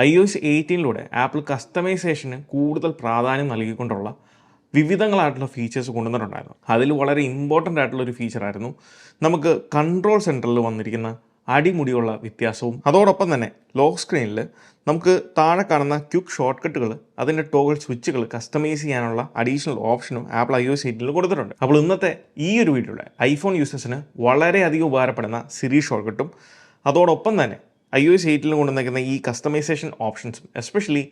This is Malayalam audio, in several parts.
iOS 18 ആപ്പിൾ കസ്റ്റമൈസേഷന് കൂടുതൽ പ്രാധാന്യം നൽകിക്കൊണ്ടുള്ള വിവിധങ്ങളായിട്ടുള്ള ഫീച്ചേഴ്സ് കൊണ്ടുവന്നിട്ടുണ്ടായിരുന്നു. അതിൽ വളരെ ഇമ്പോർട്ടൻ്റ് ആയിട്ടുള്ള ഒരു ഫീച്ചറായിരുന്നു നമുക്ക് കൺട്രോൾ സെൻറ്ററിൽ വന്നിരിക്കുന്ന അടിമുടിയുള്ള വ്യത്യാസവും അതോടൊപ്പം തന്നെ ലോക്ക് സ്ക്രീനിൽ നമുക്ക് താഴെ കാണുന്ന ക്വിക്ക് ഷോർട്ട് കട്ടുകൾ അതിൻ്റെ ടോഗിൾ സ്വിച്ചുകൾ കസ്റ്റമൈസ് ചെയ്യാനുള്ള അഡീഷണൽ ഓപ്ഷനും ആപ്പിൾ iOS 18 കൊടുത്തിട്ടുണ്ട്. അപ്പോൾ ഇന്നത്തെ ഈ ഒരു വീഡിയോയിൽ ഐഫോൺ യൂസേഴ്സിന് വളരെയധികം ഉപകാരപ്പെടുന്ന സിരി ഷോർട്ട് കട്ടും അതോടൊപ്പം തന്നെ iOS 18 കൊണ്ടുവന്നിരിക്കുന്ന ഈ കസ്റ്റമൈസേഷൻ ഓപ്ഷൻസും എസ്പെഷ്യലി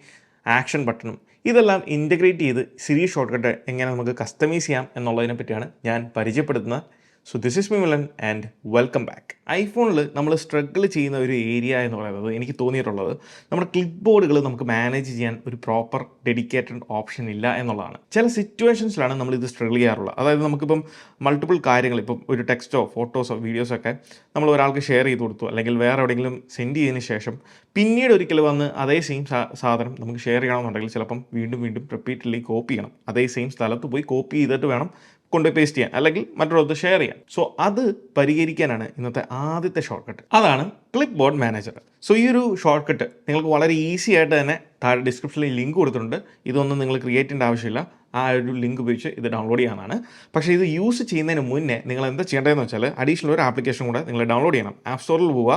ആക്ഷൻ ബട്ടണും ഇതെല്ലാം ഇൻറ്റഗ്രേറ്റ് ചെയ്ത് സിരി ഷോർട്ട് കട്ട് എങ്ങനെ നമുക്ക് കസ്റ്റമൈസ് ചെയ്യാം എന്നുള്ളതിനെ പറ്റിയാണ് ഞാൻ പരിചയപ്പെടുത്തുന്നത്. So this is me Milan and welcome back. ഐഫോണിൽ നമ്മൾ സ്ട്രഗിൾ ചെയ്യുന്ന ഒരു ഏരിയ എന്ന് പറയുന്നത് എനിക്ക് തോന്നിയിട്ടുള്ളത് നമ്മുടെ ക്ലിപ്പ് ബോർഡുകൾ നമുക്ക് മാനേജ് ചെയ്യാൻ ഒരു പ്രോപ്പർ ഡെഡിക്കേറ്റഡ് ഓപ്ഷൻ ഇല്ല എന്നുള്ളതാണ്. ചില സിറ്റുവേഷൻസിലാണ് നമ്മൾ ഇത് സ്ട്രഗിൾ ചെയ്യാറുള്ളത്. അതായത് നമുക്കിപ്പം മൾട്ടിപ്പിൾ കാര്യങ്ങൾ, ഇപ്പം ഒരു ടെക്സ്റ്റോ ഫോട്ടോസോ വീഡിയോസോ ഒക്കെ നമ്മൾ ഒരാൾക്ക് ഷെയർ ചെയ്ത് കൊടുത്തു അല്ലെങ്കിൽ വേറെ എവിടെയെങ്കിലും സെൻഡ് ചെയ്തതിന് ശേഷം പിന്നീട് ഒരിക്കൽ വന്ന് അതേ സെയിം സാധനം നമുക്ക് ഷെയർ ചെയ്യണമെന്നുണ്ടെങ്കിൽ ചിലപ്പം വീണ്ടും റിപ്പീറ്റ്ലി കോപ്പി ചെയ്യണം. അതേ സെയിം സ്ഥലത്ത് പോയി കോപ്പി ചെയ്തിട്ട് വേണം കൊണ്ടുപോയി പേസ്റ്റ് ചെയ്യാൻ അല്ലെങ്കിൽ മറ്റൊരിടത്ത് ഷെയർ ചെയ്യാൻ. സോ അത് പരിഹരിക്കാനാണ് ഇന്നത്തെ ആദ്യത്തെ ഷോർട്ട് കട്ട്. അതാണ് ക്ലിപ്പ് ബോർഡ് മാനേജർ. സോ ഈ ഒരു ഷോർട്ട് കട്ട് നിങ്ങൾക്ക് വളരെ ഈസി ആയിട്ട് തന്നെ താഴെ ഡിസ്ക്രിപ്ഷനിൽ ലിങ്ക് കൊടുത്തിട്ടുണ്ട്. ഇതൊന്നും നിങ്ങൾ ക്രിയേറ്റ് ചെയ്യേണ്ട ആവശ്യമില്ല. ആ ഒരു ലിങ്ക് ഉപയോഗിച്ച് ഇത് ഡൗൺലോഡ് ചെയ്യാനാണ്. പക്ഷേ ഇത് യൂസ് ചെയ്യുന്നതിന് മുന്നേ നിങ്ങൾ എന്താ ചെയ്യേണ്ടതെന്ന് വെച്ചാൽ അഡീഷണൽ ഒരു ആപ്ലിക്കേഷൻ കൂടെ നിങ്ങൾ ഡൗൺലോഡ് ചെയ്യണം. ആപ്പ് സ്റ്റോറിൽ പോവുക,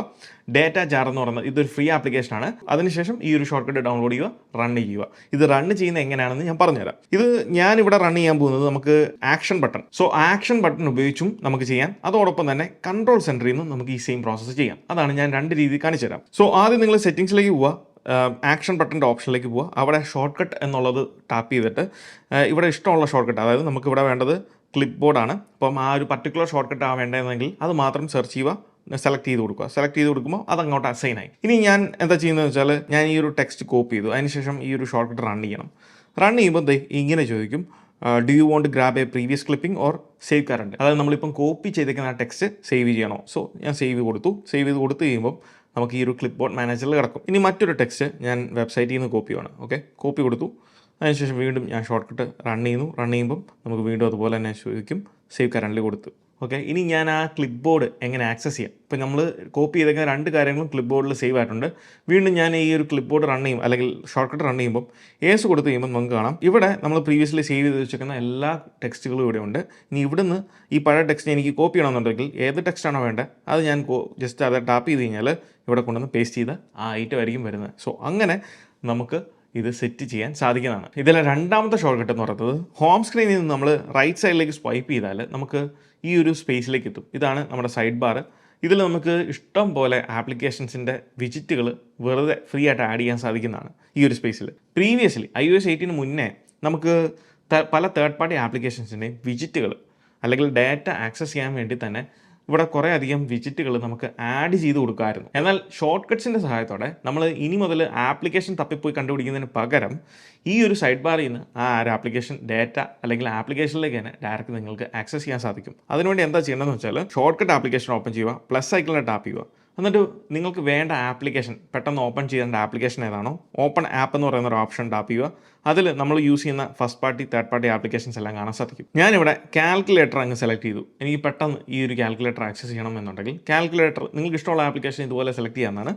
ഡേറ്റ ജാർ എന്ന് പറയുന്നത് ഇതൊരു ഫ്രീ ആപ്ലിക്കേഷനാണ്. അതിനുശേഷം ഈ ഒരു ഷോർട്ട് കട്ട് ഡൗൺലോഡ് ചെയ്യുക, റൺ ചെയ്യുക. ഇത് റൺ ചെയ്യുന്നത് എങ്ങനെയാണെന്ന് ഞാൻ പറഞ്ഞുതരാം. ഇത് ഞാനിവിടെ റൺ ചെയ്യാൻ പോകുന്നത് നമുക്ക് action button. So action button ഉപയോഗിച്ചും നമുക്ക് ചെയ്യാം. അതോടൊപ്പം തന്നെ കൺട്രോൾ സെൻറ്ററിൽ നിന്നും നമുക്ക് ഈ സെയിം പ്രോസസ്സ് ചെയ്യാം. അതാണ് ഞാൻ രണ്ട് രീതി കാണിച്ചു തരാം. സോ ആദ്യം നിങ്ങൾ സെറ്റിംഗ്സിലേക്ക് പോവുക, ആക്ഷൻ ബട്ടൻ്റെ ഓപ്ഷനിലേക്ക് പോവുക. അവിടെ ഷോർട്ട് കട്ട് എന്നുള്ളത് ടാപ്പ് ചെയ്തിട്ട് ഇവിടെ ഇഷ്ടമുള്ള ഷോർട്ട് കട്ട്, അതായത് നമുക്കിവിടെ വേണ്ടത് ക്ലിപ്പ് ബോർഡാണ്. അപ്പം ആ ഒരു പർട്ടിക്കുലർ ഷോർട്ട് കട്ട് വേണ്ടതെങ്കിൽ അത് മാത്രം സെർച്ച് ചെയ്യുക, സെലക്ട് ചെയ്ത് കൊടുക്കുക. സെലക്ട് ചെയ്ത് കൊടുക്കുമ്പോൾ അത് അങ്ങോട്ട് അസൈൻ ആയി. ഇനി ഞാൻ എന്താ ചെയ്യുന്നത് വെച്ചാൽ ഞാൻ ഈ ഒരു ടെക്സ്റ്റ് കോപ്പി ചെയ്തു. അതിനുശേഷം ഈ ഒരു ഷോർട്ട് കട്ട് റൺ ചെയ്യണം. റൺ ചെയ്യുമ്പോൾ ഇങ്ങനെ ചോദിക്കും, do you want grab a previous clipping or save current. അതായത് നമ്മളിപ്പം കോപ്പി ചെയ്തേക്കുന്ന ആ ടെക്സ്റ്റ് സേവ് ചെയ്യണോ. സോ ഞാൻ സേവ് കൊടുത്തു. സേവ് ചെയ്ത് കൊടുത്തു കഴിയുമ്പോൾ നമുക്ക് ഈ ഒരു ക്ലിപ്പ് ബോർഡ് മാനേജറിൽ കിടക്കും. ഇനി മറ്റൊരു ടെക്സ്റ്റ് ഞാൻ വെബ്സൈറ്റിൽ നിന്ന് കോപ്പി ചെയ്യണം. ഓക്കെ, കോപ്പി കൊടുത്തു. അതിനുശേഷം വീണ്ടും ഞാൻ ഷോർട്ട് കട്ട് റൺ ചെയ്യുമ്പം നമുക്ക് വീണ്ടും അതുപോലെ തന്നെ ചോദിക്കും സേവ് കറണ്ടിൽ കൊടുത്തു. ഓക്കെ, ഇനി ഞാൻ ആ ക്ലിപ്പ് ബോർഡ് എങ്ങനെ ആക്സസ് ചെയ്യാം. ഇപ്പം നമ്മൾ കോപ്പി ചെയ്തേക്കുന്ന രണ്ട് കാര്യങ്ങളും ക്ലിപ്പ് ബോർഡിൽ സേവ് ആയിട്ടുണ്ട്. വീണ്ടും ഞാൻ ഈ ഒരു ക്ലിപ്പ് ബോർഡ് റൺ ചെയ്യും അല്ലെങ്കിൽ ഷോർട്ട് കട്ട് റൺ ചെയ്യുമ്പോൾ ഏസ് കൊടുത്ത് കഴിയുമ്പോൾ നമുക്ക് കാണാം ഇവിടെ നമ്മൾ പ്രീവിയസ്ലി സേവ് ചെയ്ത് വെച്ചിരിക്കുന്ന എല്ലാ ടെക്സ്റ്റുകളും ഇവിടെ ഉണ്ട്. ഇനി ഇവിടുന്ന് ഈ പഴയ ടെക്സ്റ്റ് എനിക്ക് കോപ്പി ചെയ്യണമെന്നുണ്ടെങ്കിൽ ഏത് ടെക്സ്റ്റാണോ വേണ്ടത് അത് ഞാൻ ജസ്റ്റ് അത് ടാപ്പ് ചെയ്ത് കഴിഞ്ഞാൽ ഇവിടെ കൊണ്ടുവന്ന് പേസ്റ്റ് ചെയ്ത് ആ ഐറ്റം ആയിരിക്കും വരുന്നത്. സോ അങ്ങനെ നമുക്ക് ഇത് സെറ്റ് ചെയ്യാൻ സാധിക്കുന്നതാണ്. ഇതിലെ രണ്ടാമത്തെ ഷോർട്ട് കട്ട് എന്ന് പറയുന്നത് ഹോം സ്ക്രീനിൽ നിന്ന് നമ്മൾ റൈറ്റ് സൈഡിലേക്ക് സ്വൈപ്പ് ചെയ്താൽ നമുക്ക് ഈ ഒരു സ്പേസിലേക്ക് എത്തും. ഇതാണ് നമ്മുടെ സൈഡ് ബാർ. ഇതിൽ നമുക്ക് ഇഷ്ടം പോലെ ആപ്ലിക്കേഷൻസിൻ്റെ വിജിറ്റുകൾ വെറുതെ ഫ്രീ ആയിട്ട് ആഡ് ചെയ്യാൻ സാധിക്കുന്നതാണ് ഈ ഒരു സ്പേസിൽ. പ്രീവിയസ്ലി iOS 18 മുന്നേ നമുക്ക് പല തേർഡ് പാർട്ടി ആപ്ലിക്കേഷൻസിൻ്റെയും വിജിറ്റുകൾ അല്ലെങ്കിൽ ഡാറ്റ ആക്സസ് ചെയ്യാൻ വേണ്ടി തന്നെ ഇവിടെ കുറേ അധികം വിജിറ്റുകൾ നമുക്ക് ആഡ് ചെയ്ത് കൊടുക്കുമായിരുന്നു. എന്നാൽ ഷോർട്ട് കട്ട്സിൻ്റെ സഹായത്തോടെ നമ്മൾ ഇനി മുതൽ ആപ്ലിക്കേഷൻ തപ്പിപ്പോയി കണ്ടുപിടിക്കുന്നതിന് പകരം ഈ ഒരു സൈഡ് ബാറിൽ നിന്ന് ആ ഒരു ആപ്ലിക്കേഷൻ ഡാറ്റ അല്ലെങ്കിൽ ആപ്ലിക്കേഷനിലേക്ക് തന്നെ ഡയറക്റ്റ് നിങ്ങൾക്ക് ആക്സസ് ചെയ്യാൻ സാധിക്കും. അതിനുവേണ്ടി എന്താ ചെയ്യേണ്ടതെന്ന് വെച്ചാൽ ഷോർട്ട് കട്ട് ആപ്ലിക്കേഷൻ ഓപ്പൺ ചെയ്യുക, പ്ലസ് ഐക്കണിൽ ടാപ്പ് ചെയ്യുക. എന്നിട്ട് നിങ്ങൾക്ക് വേണ്ട ആപ്ലിക്കേഷൻ പെട്ടെന്ന് ഓപ്പൺ ചെയ്യേണ്ട ആപ്ലിക്കേഷൻ ഏതാണോ ഓപ്പൺ ആപ്പ് എന്ന് പറയുന്ന ഒരു ഓപ്ഷൻ ടാപ്പ് ചെയ്യുക. അതിൽ നമ്മൾ യൂസ് ചെയ്യുന്ന first party third party applications എല്ലാം കാണാൻ സാധിക്കും. ഞാനിവിടെ കാൽക്കുലേറ്റർ അങ്ങ് സെലക്ട് ചെയ്തു. എനിക്ക് പെട്ടെന്ന് ഈ ഒരു കാൽക്കുലേറ്റർ ആക്സസ് ചെയ്യണം എന്നുണ്ടെങ്കിൽ കാൽക്കുലേറ്റർ നിങ്ങൾക്ക് ഇഷ്ടമുള്ള ആപ്ലിക്കേഷൻ ഇതുപോലെ സെലക്ട് ചെയ്യാവുന്നതാണ്.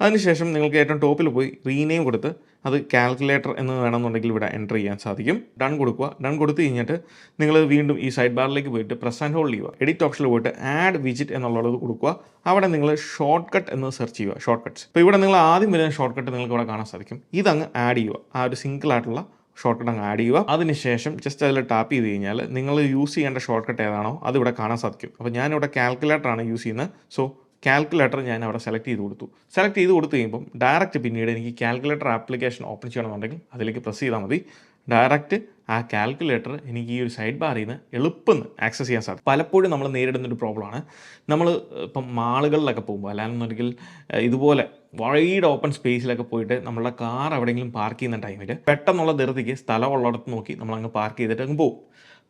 അതിനുശേഷം നിങ്ങൾക്ക് ഏറ്റവും ടോപ്പിൽ പോയി റീനെയിം കൊടുത്ത് അത് കാൽക്കുലേറ്റർ എന്ന് വേണമെന്നുണ്ടെങ്കിൽ ഇവിടെ എൻ്റർ ചെയ്യാൻ സാധിക്കും. ഡൺ കൊടുക്കുക. ഡൺ കൊടുത്തു കഴിഞ്ഞിട്ട് നിങ്ങൾ വീണ്ടും ഈ സൈഡ് ബാറിലേക്ക് പോയിട്ട് പ്രസ് ആൻഡ് ഹോൾഡ് ചെയ്യുക. എഡിറ്റ് ഓപ്ഷനിൽ പോയിട്ട് ആഡ് വിജിറ്റ് എന്നുള്ളത് കൊടുക്കുക. അവിടെ നിങ്ങൾ ഷോർട്ട് കട്ട് എന്ന് സെർച്ച് ചെയ്യുക, ഷോർട്ട് കട്ട്സ്. ഇപ്പോൾ ഇവിടെ നിങ്ങൾ ആദ്യം വരുന്ന ഷോർട്ട് കട്ട് നിങ്ങൾക്ക് ഇവിടെ കാണാൻ സാധിക്കും. ഇതങ്ങ് ആഡ് ചെയ്യുക. ആ ഒരു സിംഗിൾ ആയിട്ടുള്ള ഷോർട്ട് കട്ട് അങ്ങ് ആഡ് ചെയ്യുക. അതിനുശേഷം ജസ്റ്റ് അതിൽ ടാപ്പ് ചെയ്ത് കഴിഞ്ഞാൽ നിങ്ങൾ യൂസ് ചെയ്യേണ്ട ഷോർട്ട് കട്ട് ഏതാണോ അത് ഇവിടെ കാണാൻ സാധിക്കും. അപ്പോൾ ഞാനിവിടെ കാൽക്കുലേറ്ററാണ് യൂസ് ചെയ്യുന്നത്. സോ കാൽക്കുലേറ്റർ ഞാൻ അവിടെ സെലക്ട് ചെയ്ത് കൊടുത്തു കഴിയുമ്പം ഡയറക്റ്റ് പിന്നീട് എനിക്ക് കാൽക്കുലേറ്റർ ആപ്ലിക്കേഷൻ ഓപ്പൺ ചെയ്യണമെന്നുണ്ടെങ്കിൽ അതിലേക്ക് പ്രസ് ചെയ്താൽ മതി. ഡയറക്റ്റ് ആ കാൽക്കുലേറ്റർ എനിക്ക് ഈ ഒരു സൈഡ് ബാറിൽ നിന്ന് എളുപ്പം ആക്സസ് ചെയ്യാൻ സാധിക്കും. പലപ്പോഴും നമ്മൾ നേരിടുന്നൊരു പ്രോബ്ലമാണ്, നമ്മൾ ഇപ്പം മാളുകളിലൊക്കെ പോകുമ്പോൾ അല്ലാന്നുണ്ടെങ്കിൽ ഇതുപോലെ വൈഡ് ഓപ്പൺ സ്പേസിലൊക്കെ പോയിട്ട് നമ്മളുടെ കാർ എവിടെയെങ്കിലും പാർക്ക് ചെയ്യുന്ന ടൈമിൽ പെട്ടെന്നുള്ള ധൃതിക്ക് സ്ഥലമുള്ളിടത്ത് നോക്കി നമ്മളങ്ങ് പാർക്ക് ചെയ്തിട്ട് അങ്ങ് പോകും.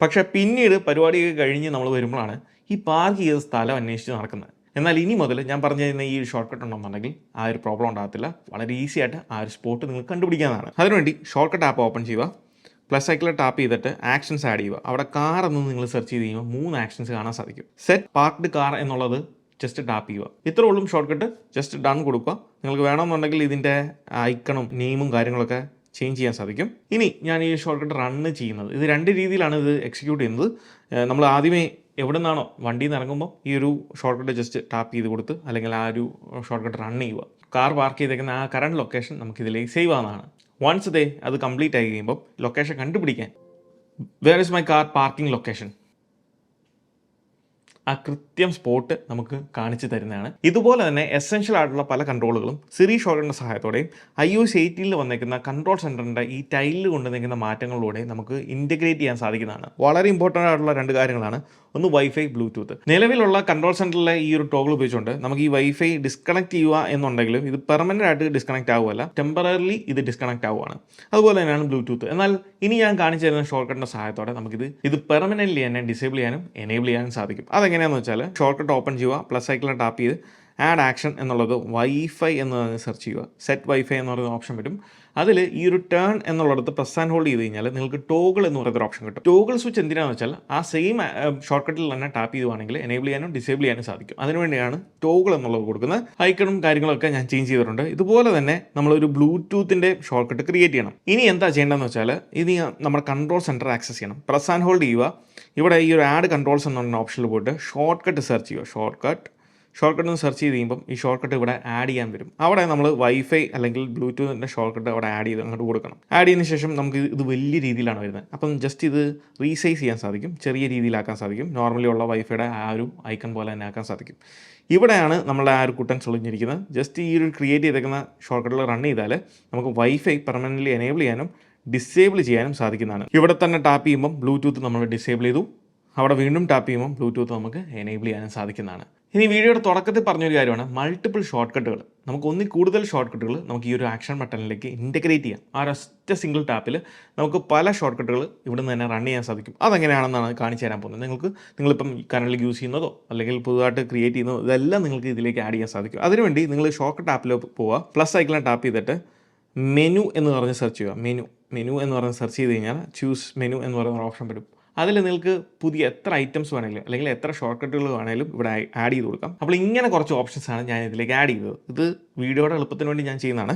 പക്ഷേ പിന്നീട് പരിപാടിയൊക്കെ കഴിഞ്ഞ് നമ്മൾ വരുമ്പോഴാണ് ഈ പാർക്ക് ചെയ്ത സ്ഥലം അന്വേഷിച്ച് നടക്കുന്നത്. എന്നാൽ ഇനി മുതൽ ഞാൻ പറഞ്ഞു തരുന്ന ഈ ഒരു ഷോർട്ട് കട്ട് ഉണ്ടെന്നുണ്ടെങ്കിൽ ആ ഒരു പ്രോബ്ലം ഉണ്ടാകത്തില്ല. വളരെ ഈസി ആയിട്ട് ആ ഒരു സ്പോട്ട് നിങ്ങൾക്ക് കണ്ടുപിടിക്കാവുന്നതാണ്. അതിനുവേണ്ടി ഷോർട്ട് കട്ട് ആപ്പ് ഓപ്പൺ ചെയ്യുക, പ്ലസ് ഐക്കണിൽ ടാപ്പ് ചെയ്തിട്ട് ആക്ഷൻസ് ആഡ് ചെയ്യുക. അവിടെ കാർ എന്ന് നിങ്ങൾ സെർച്ച് ചെയ്ത് കഴിയുമ്പോൾ 3 ആക്ഷൻസ് കാണാൻ സാധിക്കും. സെറ്റ് പാർക്ക്ഡ് കാർ എന്നുള്ളത് ജസ്റ്റ് ടാപ്പ് ചെയ്യുക. ഇത്രേ ഉള്ളൂ ഷോർട്ട് കട്ട്. ജസ്റ്റ് ഡൺ കൊടുക്കുക. നിങ്ങൾക്ക് വേണമെന്നുണ്ടെങ്കിൽ ഇതിൻ്റെ ഐക്കണും നെയിമും കാര്യങ്ങളൊക്കെ ചേഞ്ച് ചെയ്യാൻ സാധിക്കും. ഇനി ഞാൻ ഈ ഷോർട്ട് കട്ട് റണ്ണ് ചെയ്യുന്നത് ഇത് 2 രീതിയിലാണ് ഇത് എക്സിക്യൂട്ട് ചെയ്യുന്നത്. നമ്മൾ ആദ്യമേ എവിടെ നിന്നാണോ വണ്ടിയിൽ നിന്ന് ഇറങ്ങുമ്പോൾ ഈ ഒരു ഷോർട്ട് കട്ട് ജസ്റ്റ് ടാപ്പ് ചെയ്ത് കൊടുത്ത് അല്ലെങ്കിൽ ആ ഒരു ഷോർട്ട് കട്ട് റൺ ചെയ്യുക. കാർ പാർക്ക് ചെയ്തേക്കുന്ന ആ കറണ്ട് ലൊക്കേഷൻ നമുക്കിതിലേക്ക് സേവ് ആവുന്നതാണ്. വൺസ് അത് കംപ്ലീറ്റ് ആയി കഴിയുമ്പോൾ ലൊക്കേഷൻ കണ്ടുപിടിക്കാൻ where is my car parking location ആ കൃത്യം സ്പോട്ട് നമുക്ക് കാണിച്ചു തരുന്നതാണ്. ഇതുപോലെ തന്നെ എസെൻഷ്യൽ ആയിട്ടുള്ള പല കൺട്രോളുകളും സിറി ഷോർട്ട്കട്ടിൻ്റെ സഹായത്തോടെയും iOS 18 വന്നേക്കുന്ന കൺട്രോൾ സെൻറ്ററിൻ്റെ ഈ ടൈലിൽ കൊണ്ടുവന്നിരിക്കുന്ന മാറ്റങ്ങളിലൂടെ നമുക്ക് ഇൻറ്റഗ്രേറ്റ് ചെയ്യാൻ സാധിക്കുന്നതാണ്. വളരെ ഇമ്പോർട്ടൻ്റ് ആയിട്ടുള്ള 2 കാര്യങ്ങളാണ്. ഒന്ന് വൈഫൈ, ബ്ലൂടൂത്ത്. നിലവിലുള്ള കൺട്രോൾ സെൻറ്ററിലെ ഈ ഒരു ടോഗിൾ ഉപയോഗിച്ചുകൊണ്ട് നമുക്ക് ഈ വൈഫൈ ഡിസ്കണക്ട് ചെയ്യുക എന്നുണ്ടെങ്കിലും ഇത് പെർമനൻ്റ് ആയിട്ട് ഡിസ്കണക്ട് ആവുകയല്ല, ടെമ്പററിലി ഇത് ഡിസ്കണക്ട് ആവുകയാണ്. അതുപോലെ തന്നെയാണ് ബ്ലൂടൂത്ത്. എന്നാൽ ഇനി ഞാൻ കാണിച്ചു തരുന്ന ഷോർട്ട് കട്ടിൻ്റെ സഹായത്തോടെ നമുക്കിത് പെർമനൻ്റ്ലി തന്നെ ഡിസേബിൾ ചെയ്യാനും എനേബിൾ ചെയ്യാനും സാധിക്കും. അതെങ്ങനെയാണെന്ന് വെച്ചാൽ ഷോർട്ട് കട്ട് ഓപ്പൺ ചെയ്യുക, പ്ലസ് ഐക്കണിൽ ടാപ്പ് ചെയ്ത് ആഡ് ആക്ഷൻ എന്നുള്ളത് വൈഫൈ എന്ന് സെർച്ച് ചെയ്യുക. സെറ്റ് വൈഫൈ എന്ന് പറയുന്ന ഓപ്ഷൻ വരും. അതിൽ ഈ ഒരു ടേൺ എന്നുള്ളിടത്ത് പ്രസ് ആൻഡ് ഹോൾഡ് ചെയ്ത് കഴിഞ്ഞാൽ നിങ്ങൾക്ക് ടോഗിൾ എന്ന് പറയുന്ന ഓപ്ഷൻ കിട്ടും. ടോഗിൾ സ്വിച്ച് എന്തിനാണെന്ന് വെച്ചാൽ ആ സെയിം ഷോർട്ട് കട്ടിൽ തന്നെ ടാപ്പ് ചെയ്യുവാണെങ്കിൽ എനേബിൾ ചെയ്യാനും ഡിസേബിൾ ചെയ്യാനും സാധിക്കും. അതിനുവേണ്ടിയാണ് ടോഗിൾ എന്നുള്ളത് കൊടുക്കുന്നത്. ഐക്കണും കാര്യങ്ങളൊക്കെ ഞാൻ ചേഞ്ച് ചെയ്തിട്ടുണ്ട്. ഇതുപോലെ തന്നെ നമ്മളൊരു ബ്ലൂടൂത്തിൻ്റെ ഷോർട്ട് കട്ട് ക്രിയേറ്റ് ചെയ്യണം. ഇനി എന്താ ചെയ്യേണ്ടതെന്ന് വെച്ചാൽ ഇനി നമ്മുടെ കൺട്രോൾ സെൻറ്റർ ആക്സസ് ചെയ്യണം. പ്രസ് ആൻഡ് ഹോൾഡ് ചെയ്യുക. ഇവിടെ ഈ ഒരു ആഡ് കൺട്രോൾസ് എന്ന ഓപ്ഷനിൽ പോയിട്ട് ഷോർട്ട് കട്ട് സെർച്ച് ചെയ്യുക. ഷോർട്ട് കട്ട് ഒന്ന് സെർച്ച് ചെയ്ത് കഴിയുമ്പം ഈ ഷോർട്ട് കട്ട് ഇവിടെ ആഡ് ചെയ്യാൻ വരും. അവിടെ നമ്മൾ വൈഫൈ അല്ലെങ്കിൽ ബ്ലൂടൂത്തിൻ്റെ ഷോർട്ട് കട്ട് അവിടെ ആഡ് ചെയ്ത് അങ്ങോട്ട് കൊടുക്കണം. ആഡ് ചെയ്തതിന് ശേഷം നമുക്ക് ഇത് വലിയ രീതിയിലാണ് വരുന്നത്. അപ്പം ജസ്റ്റ് ഇത് റീസൈസ് ചെയ്യാൻ സാധിക്കും, ചെറിയ രീതിയിലാക്കാൻ സാധിക്കും. നോർമലി ഉള്ള വൈഫൈയുടെ ആ ഒരു ഐക്കൺ പോലെ തന്നെ ആക്കാൻ സാധിക്കും. ഇവിടെയാണ് നമ്മളുടെ ആ ഒരു കുട്ടൻ ചൊളിഞ്ഞിരിക്കുന്നത്. ജസ്റ്റ് ഈ ഒരു ക്രിയേറ്റ് ചെയ്തേക്കുന്ന ഷോർട്ട് കട്ടിൽ റൺ ചെയ്താൽ നമുക്ക് വൈഫൈ പെർമനൻ്റ്ലി എനേബിൾ ചെയ്യാനും ഡിസേബിൾ ചെയ്യാനും സാധിക്കുന്നതാണ്. ഇവിടെ തന്നെ ടാപ്പ് ചെയ്യുമ്പം ബ്ലൂടൂത്ത് നമ്മൾ ഡിസേബിൾ ചെയ്തു. അവിടെ വീണ്ടും ടാപ്പ് ചെയ്യുമ്പോൾ ബ്ലൂടൂത്ത് നമുക്ക് എനേബിൾ ചെയ്യാനും സാധിക്കുന്നതാണ്. ഇനി വീഡിയോയുടെ തുടക്കത്തിൽ പറഞ്ഞൊരു കാര്യമാണ് മൾട്ടിപ്പിൾ ഷോർട്ട് കട്ടുകൾ. നമുക്ക് ഒന്നിൽ കൂടുതൽ ഷോർട്ട് കട്ടുകൾ നമുക്ക് ഈ ഒരു ആക്ഷൻ ബട്ടണിലേക്ക് ഇൻറ്റഗ്രേറ്റ് ചെയ്യാം. ആ ഒരൊറ്റ സിംഗിൾ ടാപ്പിൽ നമുക്ക് പല ഷോർട്ട് കട്ടുകൾ ഇവിടെ നിന്ന് തന്നെ റൺ ചെയ്യാൻ സാധിക്കും. അതെങ്ങനെയാണെന്നാണ് കാണിച്ചു തരാൻ പോകുന്നത്. നിങ്ങളിപ്പം കറണ്ടിൽ യൂസ് ചെയ്യുന്നതോ അല്ലെങ്കിൽ പുതുതായിട്ട് ക്രിയേറ്റ് ചെയ്യുന്നതോ ഇതെല്ലാം നിങ്ങൾക്ക് ഇതിലേക്ക് ആഡ് ചെയ്യാൻ സാധിക്കും. അതിനുവേണ്ടി നിങ്ങൾ ഷോർട്ട് കട്ട് ആപ്പിൽ പോവുക, പ്ലസ് ഐക്കണിൽ ടാപ്പ് ചെയ്തിട്ട് മെനു എന്ന് പറഞ്ഞ് സെർച്ച് ചെയ്യുക. മെനു എന്ന് പറഞ്ഞ് സെർച്ച് ചെയ്ത് കഴിഞ്ഞാൽ ചൂസ് മെനു എന്ന് പറയുന്ന ഓപ്ഷൻ വരും. അതിൽ നിങ്ങൾക്ക് പുതിയ എത്ര ഐറ്റംസ് വേണമെങ്കിലും അല്ലെങ്കിൽ എത്ര ഷോർട്ട് കട്ടുകൾ വേണമെങ്കിലും ഇവിടെ ആഡ് ചെയ്ത് കൊടുക്കാം. അപ്പോൾ ഇങ്ങനെ കുറച്ച് ഓപ്ഷൻസാണ് ഞാൻ ഇതിലേക്ക് ആഡ് ചെയ്തത്. ഇത് വീഡിയോയുടെ എളുപ്പത്തിന് വേണ്ടി ഞാൻ ചെയ്യുന്നതാണ്.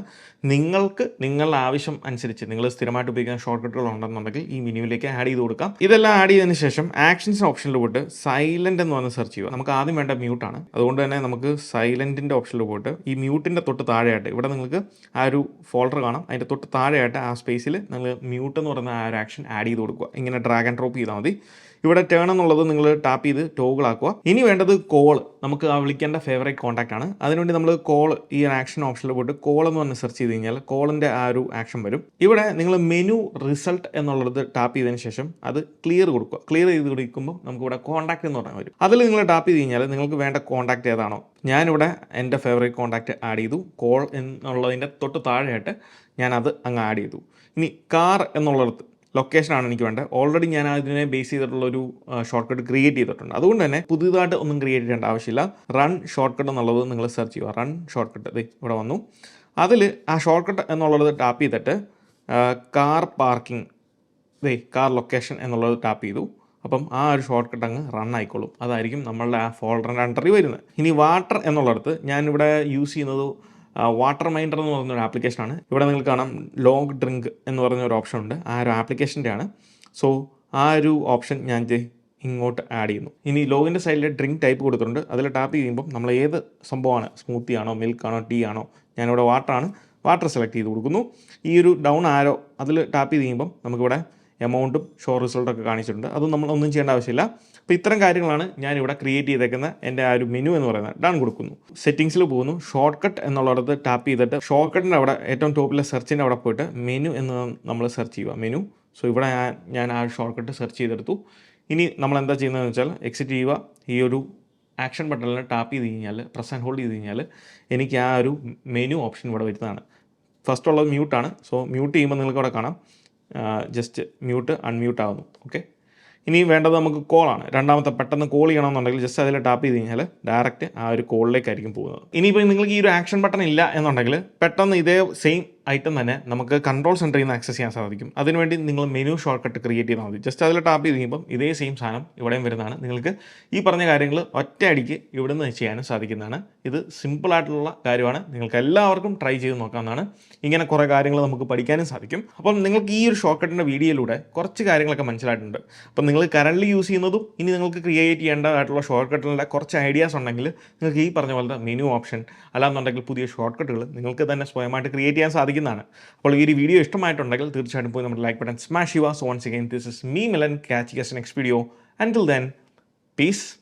നിങ്ങൾക്ക് നിങ്ങളുടെ ആവശ്യം അനുസരിച്ച് നിങ്ങൾ സ്ഥിരമായിട്ട് ഉപയോഗിക്കുന്ന ഷോർട്ട് കട്ടുകൾ ഉണ്ടെന്നുണ്ടെങ്കിൽ ഈ മെനുവിലേക്ക് ആഡ് ചെയ്ത് കൊടുക്കാം. ഇതെല്ലാം ആഡ് ചെയ്തതിന് ശേഷം ആക്ഷൻസ് ഓപ്ഷനിൽ പോയിട്ട് സൈലൻ്റ് എന്ന് പറഞ്ഞ് സെർച്ച് ചെയ്യുക. നമുക്ക് ആദ്യം വേണ്ട മ്യൂട്ടാണ്. അതുകൊണ്ട് തന്നെ നമുക്ക് സൈലൻറ്റിൻ്റെ ഓപ്ഷനിൽ പോയിട്ട് ഈ മ്യൂട്ടിൻ്റെ തൊട്ട് താഴെയായിട്ട് ഇവിടെ നിങ്ങൾക്ക് ആ ഒരു ഫോൾഡർ കാണാം. അതിൻ്റെ തൊട്ട് താഴെയായിട്ട് ആ സ്പേസിൽ നിങ്ങൾ മ്യൂട്ട് എന്ന് പറയുന്ന ആ ഒരു ആക്ഷൻ ആഡ് ചെയ്ത് കൊടുക്കുക. ഇങ്ങനെ ഡ്രാഗ് ആൻഡ് ഡ്രോപ്പ് ചെയ്താൽ മതി. ഇവിടെ ടേൺ എന്നുള്ളത് നിങ്ങൾ ടാപ്പ് ചെയ്ത് ടോഗിൾ ആക്കുക. ഇനി വേണ്ടത് കോൾ. നമുക്ക് ആ വിളിക്കേണ്ട ഫേവറേറ്റ് കോൺടാക്റ്റ് ആണ്. അതിനുവേണ്ടി നമ്മൾ കോൾ ഈ ആക്ഷൻ ഓപ്ഷനിൽ പോയിട്ട് കോൾ എന്ന് പറഞ്ഞ് സെർച്ച് ചെയ്ത് കഴിഞ്ഞാൽ കോളിൻ്റെ ആ ഒരു ആക്ഷൻ വരും. ഇവിടെ നിങ്ങൾ മെനു റിസൾട്ട് എന്നുള്ളത് ടാപ്പ് ചെയ്തതിന് ശേഷം അത് ക്ലിയർ കൊടുക്കുക. ക്ലിയർ ചെയ്ത് കൊടുക്കുമ്പോൾ നമുക്ക് ഇവിടെ കോൺടാക്റ്റ് എന്ന് പറഞ്ഞാൽ വരും. അതിൽ നിങ്ങൾ ടാപ്പ് ചെയ്ത് കഴിഞ്ഞാൽ നിങ്ങൾക്ക് വേണ്ട കോൺടാക്റ്റ് ഏതാണോ, ഞാനിവിടെ എൻ്റെ ഫേവറേറ്റ് കോൺടാക്റ്റ് ആഡ് ചെയ്തു. കോൾ എന്നുള്ളതിൻ്റെ തൊട്ട് താഴെയായിട്ട് ഞാനത് അങ്ങ് ആഡ് ചെയ്തു. ഇനി കാർ എന്നുള്ളിടത്ത് ലൊക്കേഷനാണ് എനിക്ക് വേണ്ടത്. ഓൾറെഡി ഞാൻ അതിനെ ബേസ് ചെയ്തിട്ടുള്ളൊരു ഷോർട്ട് കട്ട് ക്രിയേറ്റ് ചെയ്തിട്ടുണ്ട്. അതുകൊണ്ട് തന്നെ പുതിയതായിട്ട് ഒന്നും ക്രിയേറ്റ് ചെയ്യേണ്ട ആവശ്യമില്ല. റൺ ഷോർട്ട് കട്ട് എന്നുള്ളത് നിങ്ങൾ സെർച്ച് ചെയ്യുക. റൺ ഷോർട്ട് കട്ട് ഇവിടെ വന്നു. അതിൽ ആ ഷോർട്ട് കട്ട് എന്നുള്ളത് ടാപ്പ് ചെയ്തിട്ട് കാർ പാർക്കിംഗ് കാർ ലൊക്കേഷൻ എന്നുള്ളത് ടാപ്പ് ചെയ്തു. അപ്പം ആ ഒരു ഷോർട്ട് കട്ട് അങ്ങ് റൺ ആയിക്കോളും. അതായിരിക്കും നമ്മളുടെ ആ ഫോൾഡറിൻ്റെ അണ്ടറിൽ വരുന്നത്. ഇനി വാട്ടർ എന്നുള്ളിടത്ത് ഞാനിവിടെ യൂസ് ചെയ്യുന്നത് വാട്ടർ മൈൻഡർ എന്ന് പറയുന്നൊരു ആപ്ലിക്കേഷനാണ്. ഇവിടെ നിങ്ങൾക്ക് കാണാം ലോഗ് ഡ്രിങ്ക് എന്ന് പറഞ്ഞൊരു ഓപ്ഷൻ ഉണ്ട്. ആ ഒരു ആപ്ലിക്കേഷൻ്റെ ആണ്. സോ ആ ഒരു ഓപ്ഷൻ ഞാൻ ഇങ്ങോട്ട് ആഡ് ചെയ്യുന്നു. ഇനി ലോഗിൻ്റെ സൈഡിൽ ഡ്രിങ്ക് ടൈപ്പ് കൊടുത്തിട്ടുണ്ട്. അതിൽ ടാപ്പ് ചെയ്യുമ്പം നമ്മൾ ഏത് സംഭവമാണ്, സ്മൂത്തി ആണോ മിൽക്കാണോ ടീ ആണോ, ഞാനിവിടെ വാട്ടർ സെലക്ട് ചെയ്ത് കൊടുക്കുന്നു. ഈ ഒരു ഡൗൺ ആരോ അതിൽ ടാപ്പ് ചെയ്ത് കഴിയുമ്പം നമുക്കിവിടെ എമൗണ്ടും ഷോ റിസൾട്ടൊക്കെ കാണിച്ചിട്ടുണ്ട്. അതും നമ്മളൊന്നും ചെയ്യേണ്ട ആവശ്യമില്ല. അപ്പോൾ ഇത്തരം കാര്യങ്ങളാണ് ഞാനിവിടെ ക്രിയേറ്റ് ചെയ്തേക്കുന്ന എൻ്റെ ആ ഒരു മെനു എന്ന് പറയുന്നത്. ഡൺ കൊടുക്കുന്നു. സെറ്റിങ്സിൽ പോകുന്നു. ഷോർട്ട് കട്ട് എന്നുള്ളിടത്ത് ടാപ്പ് ചെയ്തിട്ട് ഷോർട്ട് കട്ടിൻ്റെ അവിടെ ഏറ്റവും ടോപ്പിലെ സെർച്ചിൻ്റെ അവിടെ പോയിട്ട് മെനു എന്ന് നമ്മൾ സെർച്ച് ചെയ്യുക. മെനു. സോ ഇവിടെ ഞാൻ ആ ഷോർട്ട് കട്ട് സെർച്ച് ചെയ്തെടുത്തു. ഇനി നമ്മൾ എന്താ ചെയ്യുന്നതെന്ന് വെച്ചാൽ എക്സിറ്റ് ചെയ്യുക. ഈ ഒരു ആക്ഷൻ ബട്ടണിൽ ടാപ്പ് ചെയ്ത് കഴിഞ്ഞാൽ പ്രസ് ആൻഡ് ഹോൾഡ് ചെയ്ത് കഴിഞ്ഞാൽ എനിക്ക് ആ ഒരു മെനു ഓപ്ഷൻ ഇവിടെ വരുന്നതാണ്. ഫസ്റ്റ് ഉള്ളത് മ്യൂട്ടാണ്. സോ മ്യൂട്ട് ചെയ്യുമ്പോൾ നിങ്ങൾക്ക് അവിടെ കാണാം ജസ്റ്റ് മ്യൂട്ട് അൺമ്യൂട്ട് ആകുന്നു. ഓക്കെ. ഇനി വേണ്ടത് നമുക്ക് കോളാണ്. രണ്ടാമത്തെ പെട്ടെന്ന് കോൾ ചെയ്യണമെന്നുണ്ടെങ്കിൽ ജസ്റ്റ് അതിൽ ടാപ്പ് ചെയ്ത് കഴിഞ്ഞാൽ ഡയറക്റ്റ് ആ ഒരു കോളിലേക്കായിരിക്കും പോകുന്നത്. ഇനിയിപ്പോൾ നിങ്ങൾക്ക് ഈ ഒരു ആക്ഷൻ ബട്ടൺ ഇല്ല എന്നുണ്ടെങ്കിൽ പെട്ടെന്ന് ഇതേ സെയിം ഐറ്റം തന്നെ നമുക്ക് കൺട്രോൾ സെൻറ്ററിൽ നിന്ന് ആക്സസ് ചെയ്യാൻ സാധിക്കും. അതിനുവേണ്ടി നിങ്ങൾ മെനു ഷോർട്ട് കട്ട് ക്രിയേറ്റ് ചെയ്താൽ മതി. ജസ്റ്റ് അതിൽ ടാപ്പ് ചെയ്ത് കഴിയുമ്പം ഇതേ സെയിം സാധനം ഇവിടെയും വരുന്നതാണ്. നിങ്ങൾക്ക് ഈ പറഞ്ഞ കാര്യങ്ങൾ ഒറ്റയടിക്ക് ഇവിടെ നിന്ന് ചെയ്യാനും സാധിക്കുന്നതാണ്. ഇത് സിമ്പിളായിട്ടുള്ള കാര്യമാണ്. നിങ്ങൾക്ക് എല്ലാവർക്കും ട്രൈ ചെയ്ത് നോക്കാവുന്നതാണ്. ഇങ്ങനെ കുറേ കാര്യങ്ങൾ നമുക്ക് പഠിക്കാനും സാധിക്കും. അപ്പം നിങ്ങൾക്ക് ഈ ഒരു ഷോർട്ട് കട്ടിൻ്റെ വീഡിയോയിലൂടെ കുറച്ച് കാര്യങ്ങളൊക്കെ മനസ്സിലായിട്ടുണ്ട്. അപ്പം നിങ്ങൾ കറൻ്റ് യൂസ് ചെയ്യുന്നതും ഇനി നിങ്ങൾക്ക് ക്രിയേറ്റ് ചെയ്യേണ്ടതായിട്ടുള്ള ഷോർട്ട് കട്ടുകളുടെ കുറച്ച് ഐഡിയാസ് ഉണ്ടെങ്കിൽ നിങ്ങൾക്ക് ഈ പറഞ്ഞ പോലത്തെ മെനു ഓപ്ഷൻ അല്ലാന്നുണ്ടെങ്കിൽ പുതിയ ഷോർട്ട് കട്ടുകൾ നിങ്ങൾക്ക് തന്നെ സ്വയമായിട്ട് ക്രിയേറ്റ് ചെയ്യാൻ സാധിക്കുന്നതാണ്. അപ്പോൾ ഈ ഒരു വീഡിയോ ഇഷ്ടമായിട്ടുണ്ടെങ്കിൽ തീർച്ചയായിട്ടും പോയി നമ്മുടെ ലൈക്ക് ബട്ടൺ സ്മാഷ് ചെയ്യുക. So once again this is me Milan. catch you guys in next video. Until then, peace.